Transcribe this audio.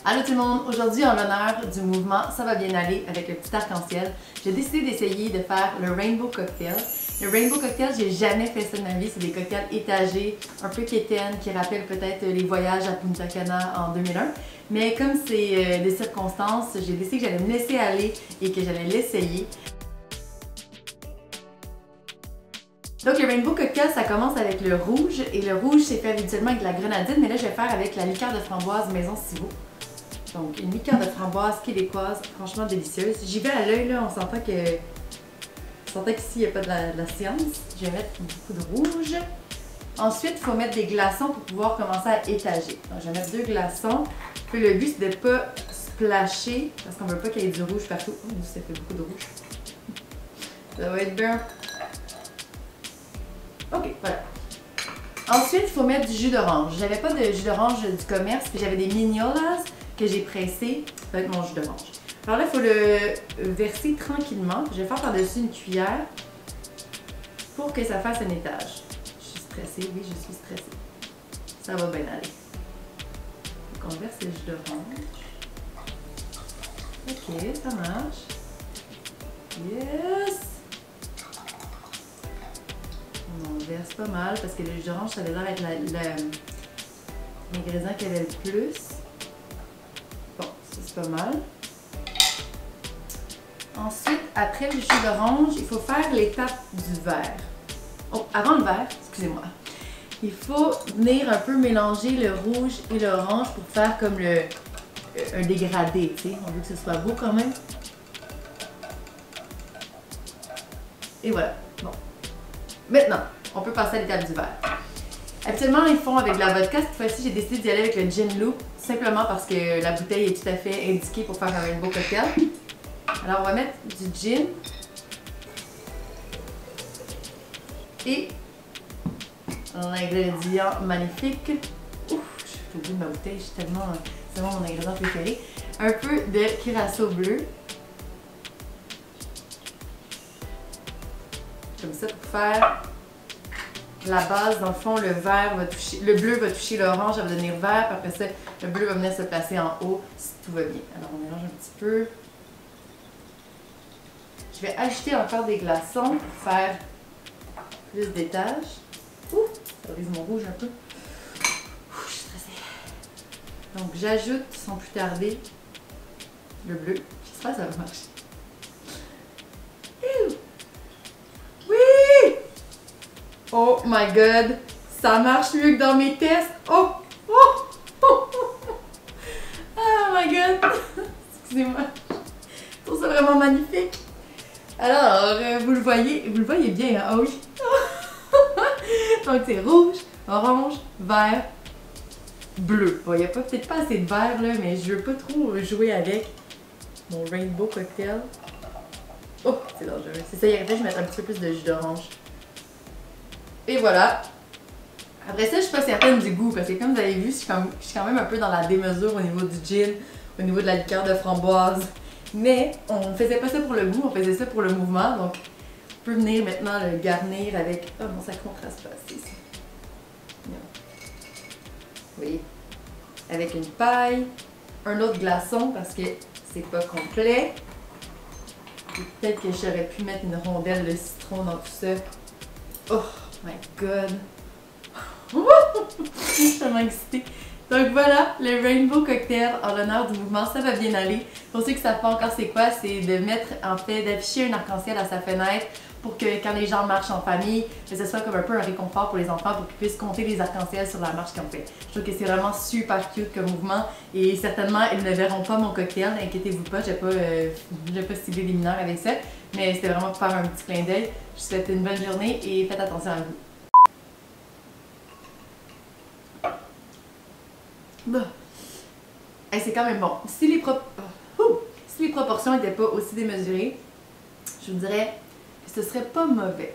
Allô tout le monde! Aujourd'hui, en l'honneur du mouvement Ça va bien aller avec le petit arc-en-ciel, j'ai décidé d'essayer de faire le Rainbow Cocktail. Le Rainbow Cocktail, j'ai jamais fait ça de ma vie. C'est des cocktails étagés, un peu quétaines, qui rappellent peut-être les voyages à Punta Cana en 2001. Mais comme c'est des circonstances, j'ai décidé que j'allais me laisser aller et que j'allais l'essayer. Donc le Rainbow Cocktail, ça commence avec le rouge. Et le rouge, c'est fait habituellement avec de la grenadine, mais là, je vais faire avec la liqueur de framboise Maison Civaux. Donc, une liqueur de framboise québécoise, franchement délicieuse. J'y vais à l'œil, là, on s'entend qu'ici, il n'y a pas de la science. Je vais mettre beaucoup de rouge. Ensuite, il faut mettre des glaçons pour pouvoir commencer à étager. Donc, je vais mettre 2 glaçons. Puis le but, c'est de ne pas splasher, parce qu'on ne veut pas qu'il y ait du rouge partout. Oh, ça fait beaucoup de rouge. Ça va être bien. Ok, voilà. Ensuite, il faut mettre du jus d'orange. J'avais pas de jus d'orange du commerce, puis j'avais des mignolas que j'ai pressé avec mon jus d'orange. Alors là, il faut le verser tranquillement. Je vais faire par-dessus une cuillère pour que ça fasse un étage. Je suis stressée, oui, je suis stressée. Ça va bien aller. Donc on verse le jus d'orange. Ok, ça marche. Yes! On verse pas mal parce que le jus d'orange, ça avait l'air d'être l'ingrédient qui avait le plus. Bon, ça c'est pas mal. Ensuite, après le jus d'orange, il faut faire l'étape du vert. Oh, avant le vert, excusez-moi. Il faut venir un peu mélanger le rouge et l'orange pour faire comme un dégradé, tu sais. On veut que ce soit beau quand même. Et voilà. Bon. Maintenant, on peut passer à l'étape du vert. Habituellement, ils font avec de la vodka. Cette fois-ci, j'ai décidé d'y aller avec le gin loop, simplement parce que la bouteille est tout à fait indiquée pour faire un rainbow cocktail. Alors, on va mettre du gin et l'ingrédient magnifique. Ouf, j'ai oublié ma bouteille, c'est vraiment mon ingrédient préféré. Un peu de curaçao bleu. Comme ça, pour faire la base, dans le fond, le bleu va toucher l'orange, ça va devenir vert, puis après ça, le bleu va venir se placer en haut si tout va bien. Alors, on mélange un petit peu. Je vais ajouter encore des glaçons pour faire plus d'étages. Ouh, ça brise mon rouge un peu. Ouh, je suis stressée. Donc, j'ajoute, sans plus tarder, le bleu. J'espère que ça va marcher. Oh my god, ça marche mieux que dans mes tests. Oh, oh, oh, oh. Oh my god. Excusez-moi. Je trouve ça vraiment magnifique. Alors, vous le voyez bien, hein? Ah oui. Donc c'est rouge, orange, vert, bleu. Bon, il n'y a peut-être pas assez de vert là, mais je veux pas trop jouer avec mon Rainbow Cocktail. Oh, c'est dangereux. C'est ça, il aurait fallu que je mette un petit peu plus de jus d'orange. Et voilà. Après ça, je suis pas certaine du goût parce que comme vous avez vu, je suis quand même un peu dans la démesure au niveau du gin, au niveau de la liqueur de framboise. Mais on faisait pas ça pour le goût, on faisait ça pour le mouvement. Donc, on peut venir maintenant le garnir avec... Oh non, ça contraste pas assez. Oui. Avec une paille, un autre glaçon parce que c'est pas complet. Peut-être que j'aurais pu mettre une rondelle de citron dans tout ça. Oh my god! Je suis tellement excitée. Donc voilà, le Rainbow Cocktail en l'honneur du mouvement Ça va bien aller. Pour ceux qui ne savent pas encore c'est quoi, c'est de mettre, en fait, d'afficher un arc-en-ciel à sa fenêtre pour que quand les gens marchent en famille, que ce soit comme un peu un réconfort pour les enfants pour qu'ils puissent compter les arcs-en-ciel sur la marche qu'on fait. Je trouve que c'est vraiment super cute comme mouvement et certainement ils ne verront pas mon cocktail, n'inquiétez-vous pas, je n'ai pas ciblé les mineurs avec ça, mais c'était vraiment pour faire un petit clin d'œil. Je vous souhaite une bonne journée et faites attention à vous. Bah. Hey, c'est quand même bon. Si les proportions n'étaient pas aussi démesurées, je vous dirais que ce serait pas mauvais.